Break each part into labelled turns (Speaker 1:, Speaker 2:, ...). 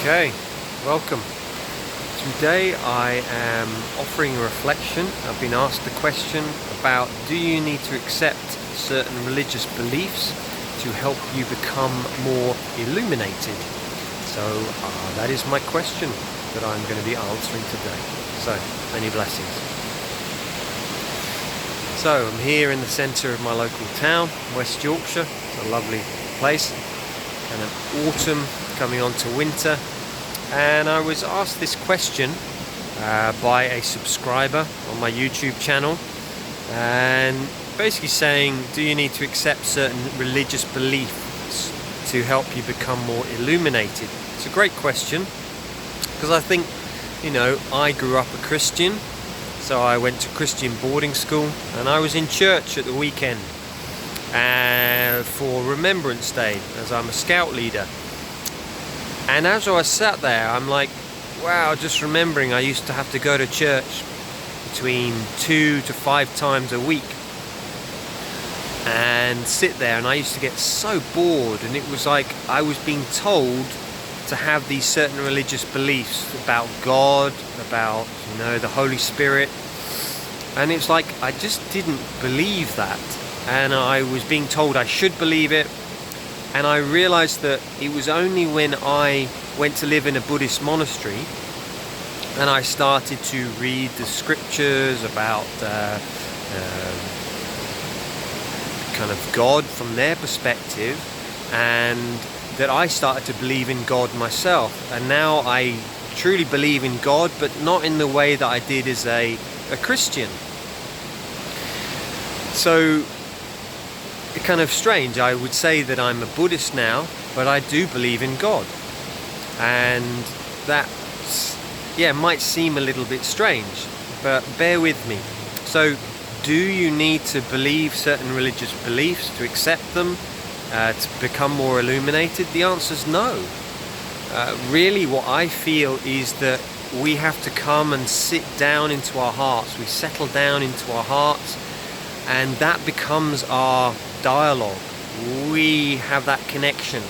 Speaker 1: Okay, welcome. Today I am offering a reflection. I've been asked the question about, do you need to accept certain religious beliefs to help you become more illuminated? So that is my question that I'm going to be answering today. So, many blessings. So I'm here in the centre of my local town, West Yorkshire. It's a lovely place. Kind of autumn coming on to winter, and I was asked this question by a subscriber on my YouTube channel, and basically saying, do you need to accept certain religious beliefs to help you become more illuminated? It's a great question, because I think, I grew up a Christian, so I went to Christian boarding school, and I was in church at the weekend for Remembrance Day, as I'm a scout leader. And as I sat there, I'm like, wow, just remembering I used to have to go to church between 2 to 5 times a week and sit there, and I used to get so bored, and it was like I was being told to have these certain religious beliefs about God, about the Holy Spirit, and it's like I just didn't believe that, and I was being told I should believe it. And I realized that it was only when I went to live in a Buddhist monastery and I started to read the scriptures about kind of God from their perspective, and that I started to believe in God myself. And now I truly believe in God, but not in the way that I did as a Christian. So it's kind of strange. I would say that I'm a Buddhist now, but I do believe in God. And that, might seem a little bit strange, but bear with me. So, do you need to believe certain religious beliefs to accept them, to become more illuminated? The answer is no. Really, what I feel is that we have to come and sit down into our hearts. We settle down into our hearts, and that becomes our dialogue. We have that connection.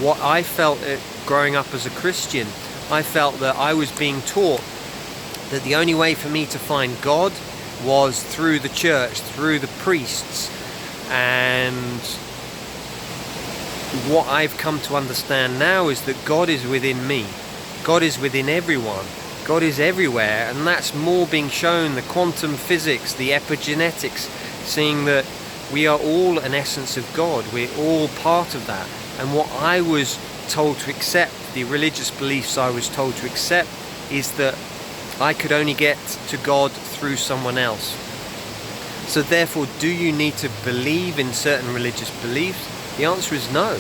Speaker 1: What I felt growing up as a Christian, I felt that I was being taught that the only way for me to find God was through the church, through the priests. And what I've come to understand now is that God is within me. God is within everyone. God is everywhere, and that's more being shown, the quantum physics, the epigenetics, seeing that we are all an essence of God. We're all part of that. And what I was told to accept, the religious beliefs I was told to accept, is that I could only get to God through someone else. So therefore, do you need to believe in certain religious beliefs? The answer is no.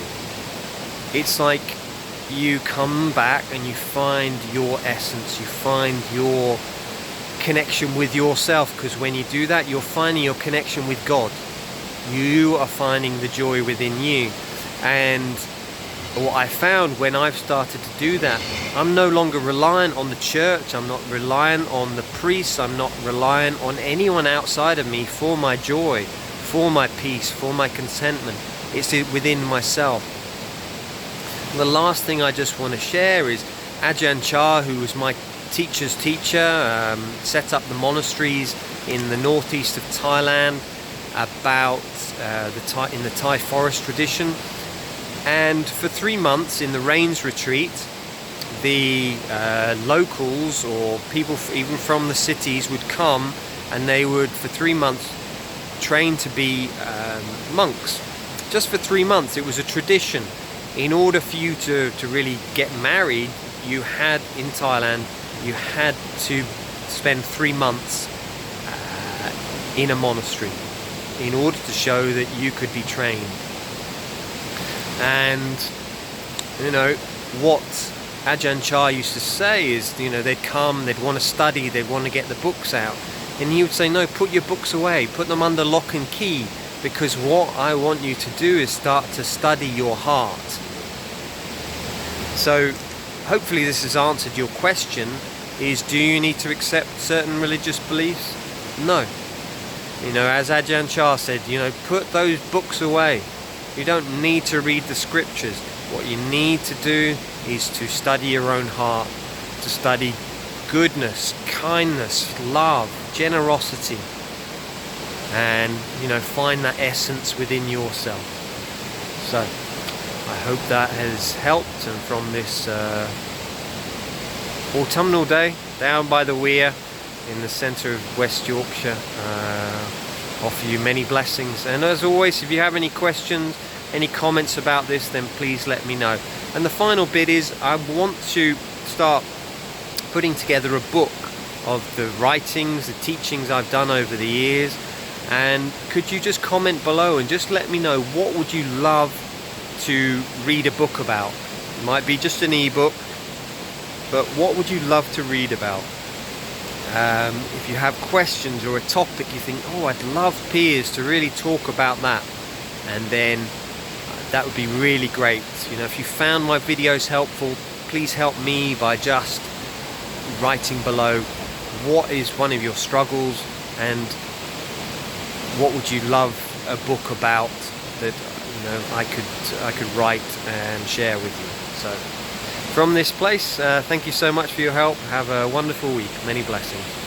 Speaker 1: It's like you come back and you find your essence, you find your connection with yourself, because when you do that, you're finding your connection with God. You are finding the joy within you. And what I found when I've started to do that, I'm no longer reliant on the church, I'm not reliant on the priests, I'm not reliant on anyone outside of me for my joy, for my peace, for my contentment. It's within myself. The last thing I just want to share is Ajahn Chah, who was my teacher's teacher, set up the monasteries in the northeast of Thailand, about in the Thai Forest tradition. And for 3 months in the rains retreat, the locals or people even from the cities would come, and they would for 3 months train to be monks. Just for 3 months. It was a tradition. In order for you to really get married, you had in Thailand, you had to spend 3 months in a monastery in order to show that you could be trained. And what Ajahn Chah used to say is, they'd come, they'd want to study, they'd want to get the books out, and he would say, no, put your books away, put them under lock and key, because what I want you to do is start to study your heart. So hopefully this has answered your question, is do you need to accept certain religious beliefs? No. As Ajahn Chah said, put those books away. You don't need to read the scriptures. What you need to do is to study your own heart, to study goodness, kindness, love, generosity, and find that essence within yourself. So I hope that has helped, and from this autumnal day down by the weir in the centre of West Yorkshire, offer you many blessings. And as always, if you have any questions, any comments about this, then please let me know. And the final bit is, I want to start putting together a book of the writings, the teachings I've done over the years. And could you just comment below and just let me know, what would you love to read a book about? It might be just an ebook, but what would you love to read about? If you have questions or a topic you think, oh, I'd love Piers to really talk about that, and then that would be really great. If you found my videos helpful, please help me by just writing below what is one of your struggles, and what would you love a book about that I could write and share with you. So from this place, thank you so much for your help. Have a wonderful week. Many blessings.